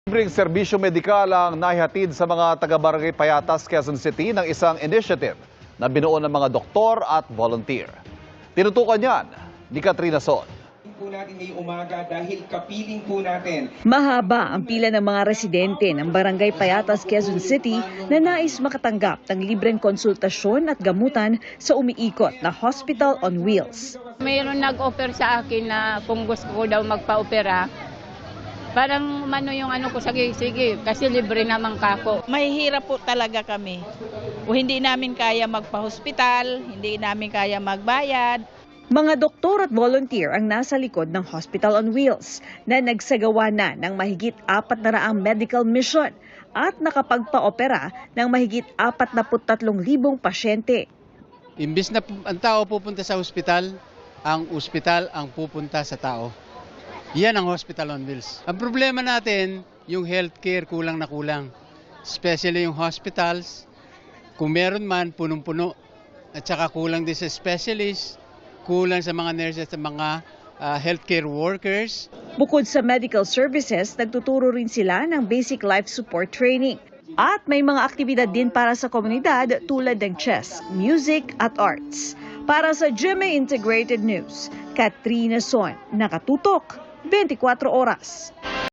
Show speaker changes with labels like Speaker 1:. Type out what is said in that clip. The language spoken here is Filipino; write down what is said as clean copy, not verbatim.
Speaker 1: Libreng serbisyo medikal ang nahihatid sa mga taga-barangay Payatas, Quezon City ng isang initiative na binuo ng mga doktor at volunteer. Tinutukan yan ni Katrina Son.
Speaker 2: Po natin ngayong umaga dahil kapiling po natin.
Speaker 3: Mahaba ang pila ng mga residente ng Barangay Payatas, Quezon City na nais makatanggap ng libreng konsultasyon at gamutan sa umiikot na Hospital on Wheels.
Speaker 4: Mayroon nag-offer sa akin na kung gusto ko daw magpa-opera, parang yung ko, sige, kasi libre naman kako.
Speaker 5: Mahihirap po talaga kami. O hindi namin kaya magpa-hospital, hindi namin kaya magbayad.
Speaker 3: Mga doktor at volunteer ang nasa likod ng Hospital on Wheels na nagsagawa na ng mahigit 400 medical mission at nakapagpa-opera ng mahigit 43,000 pasyente.
Speaker 6: Imbis na ang tao pupunta sa ospital ang pupunta sa tao. Yan ang Hospital on Wheels. Ang problema natin, yung healthcare kulang na kulang. Especially yung hospitals, kung meron man, punong-puno. At saka kulang din sa specialists, kulang sa mga nurses at mga healthcare workers.
Speaker 3: Bukod sa medical services, nagtuturo rin sila ng basic life support training. At may mga aktibidad din para sa komunidad tulad ng chess, music at arts. Para sa GMA Integrated News, Katrina Son, nakatutok 24 oras.